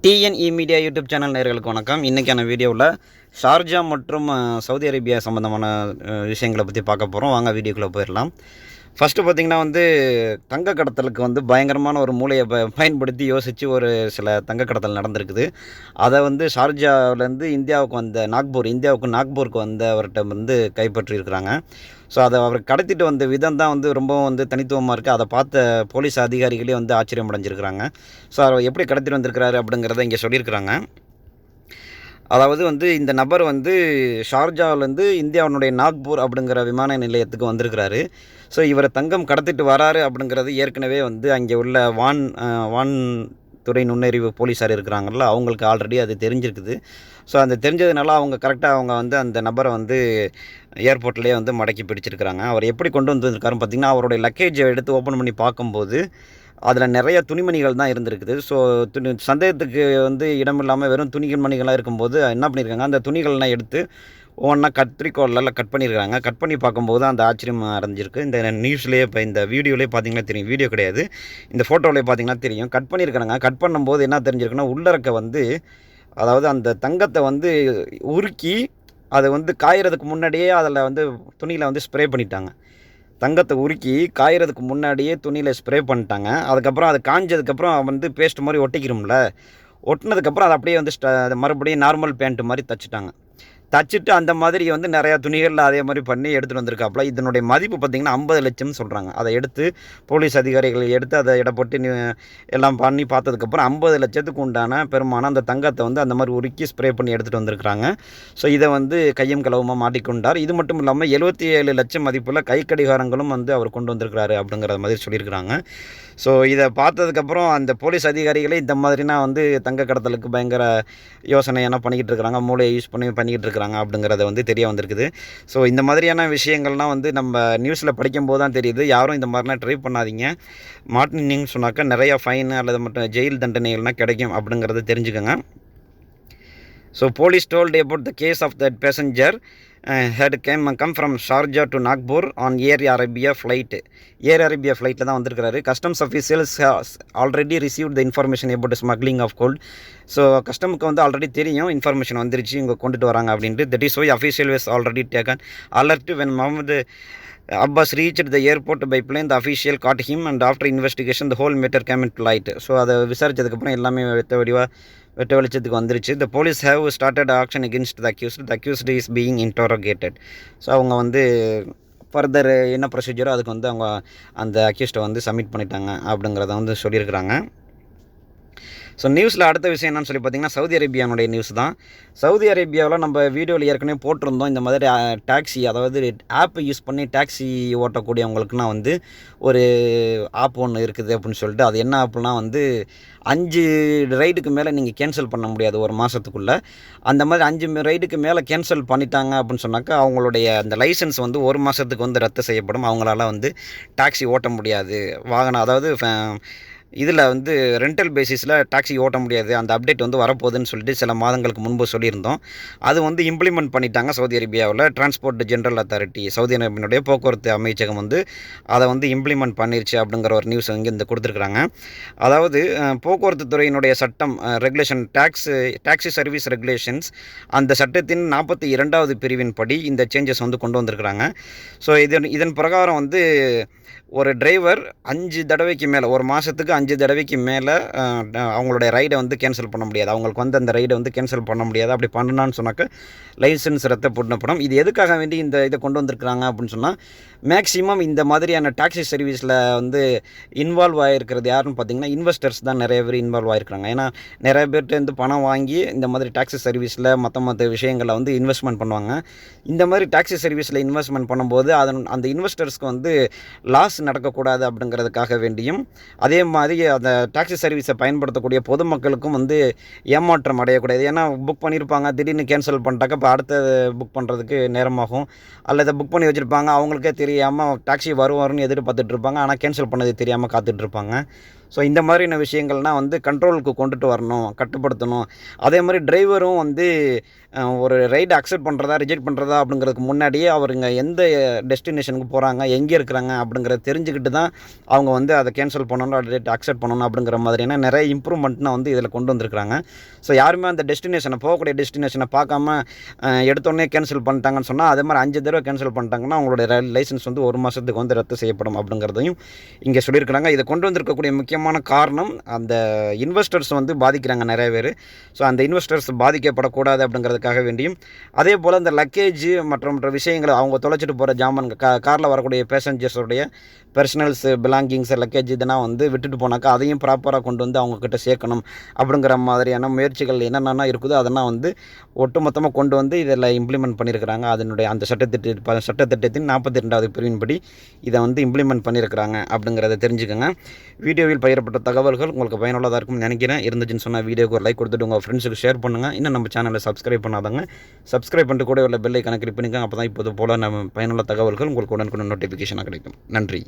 TNE media YouTube channel நேயர்களுக்கு வணக்கம். இன்றைக்கான வீடியோவில் ஷார்ஜா மற்றும் சவுதி அரேபியா சம்மந்தமான விஷயங்களை பற்றி பார்க்க போகிறோம். வாங்க வீடியோக்குள்ளே போயிடலாம். ஃபஸ்ட்டு பார்த்திங்கன்னா தங்க கடத்தலுக்கு பயங்கரமான ஒரு மூளையை பயன்படுத்தி யோசித்து ஒரு சில தங்க கடத்தல் நடந்திருக்குது. அதை ஷார்ஜாவிலேருந்து இந்தியாவுக்கு நாக்பூருக்கு வந்தவர்கிட்ட கைப்பற்றியிருக்கிறாங்க. ஸோ அதை அவர் கடத்திட்டு வந்த விதம் தான் ரொம்பவும் தனித்துவமாக இருக்குது. அதை பார்த்த போலீஸ் அதிகாரிகளே ஆச்சரியம் அடைஞ்சிருக்கிறாங்க. ஸோ அவர் எப்படி கடத்திட்டு வந்திருக்கிறாரு அப்படிங்கிறத இங்கே சொல்லியிருக்கிறாங்க. அதாவது இந்த நபர் ஷார்ஜாவிலேருந்து இந்தியாவினுடைய நாக்பூர் அப்படிங்கிற விமான நிலையத்துக்கு வந்திருக்கிறாரு. ஸோ இவரை தங்கம் கடத்திட்டு வராரு அப்படிங்கிறது ஏற்கனவே அங்கே உள்ள வான் துறை நுண்ணறிவு போலீஸார் இருக்கிறாங்கல்ல, அவங்களுக்கு ஆல்ரெடி அது தெரிஞ்சிருக்குது. ஸோ அந்த தெரிஞ்சதுனால அவங்க கரெக்டாக அந்த நபரை ஏர்போர்ட்லேயே மடக்கி பிடிச்சிருக்கிறாங்க. அவர் எப்படி கொண்டு வந்திருக்காருன்னு பார்த்திங்கன்னா, அவருடைய லக்கேஜை எடுத்து ஓப்பன் பண்ணி பார்க்கும்போது அதில் நிறைய துணிமணிகள் தான் இருந்திருக்குது. ஸோ சந்தேகத்துக்கு இடமில்லாமல் வெறும் துணிமணிகளாக இருக்கும்போது என்ன பண்ணியிருக்காங்க, அந்த துணிகள்லாம் எடுத்து ஒவ்வொன்றா கத்திரிக்கோலில் கட் பண்ணியிருக்காங்க. கட் பண்ணி பார்க்கும்போது அந்த ஆச்சரியம் அடைஞ்சிருக்கு. இந்த நியூஸ்லேயே இப்போ இந்த வீடியோலேயே பார்த்திங்கன்னா தெரியும், வீடியோ கிடையாது, இந்த ஃபோட்டோவிலே பார்த்திங்கன்னா தெரியும். கட் பண்ணியிருக்கிறாங்க. கட் பண்ணும்போது என்ன தெரிஞ்சிருக்குன்னா, உள்ளறக்க அதாவது அந்த தங்கத்தை உருக்கி அதை காயறதுக்கு முன்னாடியே அதில் துணியில் ஸ்ப்ரே பண்ணிட்டாங்க. தங்கத்தை உருக்கி காயறதுக்கு முன்னாடியே துணியில் ஸ்ப்ரே பண்ணிட்டாங்க. அதுக்கப்புறம் அது காஞ்சதுக்கப்புறம் பேஸ்ட் மாதிரி ஒட்டிக்கிறோம்ல, ஒட்டினதுக்கப்புறம் அதை அப்படியே மறுபடியும் நார்மல் பேண்ட் மாதிரி தச்சுட்டு அந்த மாதிரி நிறையா துணிகளில் அதே மாதிரி பண்ணி எடுத்துகிட்டு வந்திருக்காப்புல. இதனுடைய மதிப்பு பார்த்திங்கன்னா 50 லட்சம்னு சொல்கிறாங்க. அதை எடுத்து போலீஸ் அதிகாரிகள் எடுத்து அதை இடப்பட்டு எல்லாம் பண்ணி பார்த்ததுக்கப்புறம் 50 லட்சத்துக்கு உண்டான பெருமான அந்த தங்கத்தை அந்த மாதிரி உருக்கி ஸ்ப்ரே பண்ணி எடுத்துகிட்டு வந்திருக்கிறாங்க. ஸோ இதை கையும் களவுமாக மாட்டிக்கொண்டார். இது மட்டும் இல்லாமல் 77 லட்சம் மதிப்பில் கை கடிகாரங்களும் அவர் கொண்டு வந்திருக்கிறாரு அப்படிங்கிற மாதிரி சொல்லியிருக்கிறாங்க. ஸோ இதை பார்த்ததுக்கப்புறம் அந்த போலீஸ் அதிகாரிகளே இந்த மாதிரினா தங்க கடத்தலுக்கு பயங்கர யோசனை என்ன பண்ணிக்கிட்டு இருக்கிறாங்க, மூளையை யூஸ் பண்ணிக்கிட்டு இருக்கிறாங்க அப்படிங்கிறத தெரிய வந்திருக்குது. ஸோ இந்த மாதிரியான விஷயங்கள்லாம் நம்ம நியூஸில் படிக்கும்போது தான் தெரியுது. யாரும் இந்த மாதிரிலாம் ட்ரை பண்ணாதீங்க. மாட்டினீங்கன்னு சொன்னாக்கா நிறையா ஃபைனு அல்லது மட்டும் ஜெயில் தண்டனைகள்லாம் கிடைக்கும் அப்படிங்கிறத தெரிஞ்சுக்கோங்க. So police told about the case of that passenger had come from Sharjah to Nagpur on Air Arabia flight. Air Arabia flightல தான் வந்திருக்கிறாரு. Customs officials has already received the information about the smuggling of gold. So கஸ்டமுக்கு already தெரியும், information வந்துருச்சு இங்கே கொண்டுட்டு வராங்க அப்படின்ட்டு. That is why official was already taken alert when Mohammed Abbas reached the airport by plane. The official caught him and after investigation the whole matter came into light. So அதை விசாரித்ததுக்கப்புறம் எல்லாமே வெட்ட வெளிச்சத்துக்கு வந்துருச்சு. The police have started action against the accused. The accused is being interrogated. So அவங்க further என்ன ப்ரொசீஜரோ அதுக்கு அவங்க அந்த அக்யூஸ்ட்டை சப்மிட் பண்ணிட்டாங்க அப்படிங்கிறத சொல்லியிருக்கிறாங்க. ஸோ நியூஸில் அடுத்த விஷயம் என்னன்னு சொல்லி பார்த்திங்கன்னா, சவுதி அரேபியானுடைய நியூஸ் தான். சவுதி அரேபியாவில் நம்ம வீடியோவில் ஏற்கனவே போட்டிருந்தோம். இந்த மாதிரி டாக்ஸி, அதாவது ஆப்பை யூஸ் பண்ணி டாக்ஸி ஓட்டக்கூடியவங்களுக்குனா ஒரு ஆப் ஒன்று இருக்குது அப்படின்னு சொல்லிட்டு. அது என்ன ஆப்புனா 5 ரைடுக்கு மேலே நீங்கள் கேன்சல் பண்ண முடியாது ஒரு மாதத்துக்குள்ளே. அந்த மாதிரி 5 ரைடுக்கு மேலே கேன்சல் பண்ணிட்டாங்க அப்படின்னு சொன்னாக்கா அவங்களுடைய அந்த லைசன்ஸ் 1 மாதத்துக்கு ரத்து செய்யப்படும். அவங்களால டாக்ஸி ஓட்ட முடியாது. வாகனம், அதாவது இதில் ரெண்டல் பேசிஸில் டாக்ஸி ஓட்ட முடியாது. அந்த அப்டேட் வரப்போகுதுன்னு சொல்லிட்டு சில மாதங்களுக்கு முன்பு சொல்லியிருந்தோம். அது இம்ப்ளிமெண்ட் பண்ணிட்டாங்க சவுதி அரேபியாவில். டிரான்ஸ்போர்ட் ஜென்ரல் அத்தாரிட்டி, சவுதி அரேபியாவுடைய போக்குவரத்து அமைச்சகம் அதை இம்ப்ளிமெண்ட் பண்ணிருச்சு அப்படிங்கிற ஒரு நியூஸ் கொடுத்துருக்குறாங்க. அதாவது போக்குவரத்து துறையினுடைய சட்டம், ரெகுலேஷன், டாக்ஸி சர்வீஸ் ரெகுலேஷன்ஸ், அந்த சட்டத்தின் 42வது பிரிவின் படி இந்த சேஞ்சஸ் கொண்டு வந்திருக்கிறாங்க. ஸோ இதன் பிரகாரம் ஒரு டிரைவர் 5 தடவைக்கு மேலே, ஒரு மாதத்துக்கு 5 தடவைக்கு மேலே அவங்களுடைய ரைடை கேன்சல் பண்ண முடியாது. அவங்களுக்கு அந்த ரைடை கேன்சல் பண்ண முடியாது. அப்படி பண்ணணும்னு சொன்னாக்க லைசன்ஸ் ரத்து பண்ணப்படும். இது எதுக்காக வேண்டி இதை கொண்டு வந்திருக்கிறாங்க அப்படின்னு சொன்னால், மேக்ஸிமம் இந்த மாதிரியான டாக்ஸி சர்வீஸில் இன்வால்வ் ஆகிருக்கிறது யாருன்னு பார்த்திங்கன்னா, இன்வெஸ்டர்ஸ் தான் நிறைய பேர் இன்வால்வ் ஆகிருக்கிறாங்க. ஏன்னா நிறைய பேர்கிட்ட பணம் வாங்கி இந்த மாதிரி டாக்ஸி சர்வீஸில் மற்ற விஷயங்களை இன்வெஸ்ட்மெண்ட் பண்ணுவாங்க. இந்த மாதிரி டாக்ஸி சர்வீஸில் இன்வெஸ்ட்மெண்ட் பண்ணும்போது அந்த இன்வெஸ்டர்ஸ்க்கு லாஸ் நடக்கக்கூடாது அப்படிங்கிறதுக்காக வேண்டியும், அதே மாதிரி அந்த டாக்ஸி சர்வீஸை பயன்படுத்தக்கூடிய பொதுமக்களுக்கும் ஏமாற்றம் அடையக்கூடாது. ஏன்னா புக் பண்ணியிருப்பாங்க, திடீர்னு கேன்சல் பண்ணிட்டாக்க இப்போ அடுத்த புக் பண்ணுறதுக்கு நேரமாகும். அல்லது புக் பண்ணி வச்சுருப்பாங்க, அவங்களுக்கே தெரியாமல் டாக்ஸி வரும்னு எதிர்பார்த்துட்டு இருப்பாங்க, ஆனால் கேன்சல் பண்ணது தெரியாமல் காத்துட்ருப்பாங்க. ஸோ இந்த மாதிரியான விஷயங்கள்னால் வந்து கண்ட்ரோலுக்கு கொண்டுட்டு வரணும், கட்டுப்படுத்தணும். அதே மாதிரி டிரைவரும் வந்து ஒரு ரைடு அக்செப்ட் பண்ணுறதா, ரிஜெக்ட் பண்ணுறதா அப்படிங்கிறதுக்கு முன்னாடியே அவருங்க எந்த டெஸ்டினேஷனுக்கு போகிறாங்க, எங்கே இருக்கிறாங்க அப்படிங்கிறத தெரிஞ்சுக்கிட்டு தான் அவங்க வந்து அதை கேன்சல் பண்ணணும், அதை அக்செப்ட் பண்ணணும் அப்படிங்கிற மாதிரியான நிறைய இம்ப்ரூவ்மெண்ட்னா வந்து இதில் கொண்டு வந்திருக்கிறாங்க. ஸோ யாருமே அந்த டெஸ்டினேஷனை போகக்கூடிய டெஸ்டினேஷனை பார்க்காம எடுத்தோடனே கேன்சல் பண்ணிட்டாங்கன்னு சொன்னால், அதே மாதிரி 5 தடவை கேன்சல் பண்ணிட்டாங்கன்னா அவங்களுடைய லைசன்ஸ் வந்து 1 மாதத்துக்கு வந்து ரத்து செய்யப்படும் அப்படிங்கிறதையும் இங்கே சொல்லியிருக்கிறாங்க. இதை கொண்டு வந்திருக்கக்கூடிய முக்கியமான காரணம் அந்த இன்வெஸ்டர்ஸ் வந்து பாதிக்கிறாங்க நிறைய பேர். ஸோ அந்த இன்வெஸ்டர்ஸ் பாதிக்கப்படக்கூடாது அப்படிங்கிறதுக்காக வேண்டியும், அதே போல் இந்த லக்கேஜ் மற்ற விஷயங்களை அவங்க தொலைச்சிட்டு போகிற ஜாமான்கள் காரில் வரக்கூடிய பேசஞ்சர்ஸோடைய பர்சனல்ஸ் பிலாங்கிங்ஸ் லக்கேஜ் இதெல்லாம் வந்து விட்டுட்டு போனாக்கா அதையும் ப்ராப்பராக கொண்டு வந்து அவங்கக்கிட்ட சேர்க்கணும் அப்படிங்கிற மாதிரியான முயற்சிகள் என்னென்னா இருக்குதோ அதெல்லாம் வந்து ஒட்டுமொத்தமாக கொண்டு வந்து இதில் இம்ப்ளிமெண்ட் பண்ணியிருக்கிறாங்க. அதனுடைய அந்த சட்டத்திட்டத்தின் 42வது பிரிவின்படி இதை வந்து இம்ப்ளிமெண்ட் பண்ணியிருக்கிறாங்க அப்படிங்கிறத தெரிஞ்சுக்கோங்க. வீடியோவில் பகிரப்பட்ட தகவல்கள் உங்களுக்கு பயனுள்ளதாக இருக்கும்னு நினைக்கிறேன். இருந்துச்சுன்னு சொன்னால் வீடியோக்கு ஒரு லைக் கொடுத்துட்டு உங்கள் ஃப்ரெண்ட்ஸுக்கு ஷேர் பண்ணுங்கள். இன்னும் நம்ம சேனலை சப்ஸ்கிரைப் பண்ணாதவங்க சப்ஸ்கிரைப் பண்ணிட்டு கூட உள்ள பெல் ஐகானை கிளிக் பண்ணிக்கோங்க. அப்போ தான் இப்போது போல் நம்ம பயனுள்ள தகவல்கள் உங்களுக்கு உடனுக்குடன் நோட்டிஃபிகேஷனாக கிடைக்கும். நன்றி.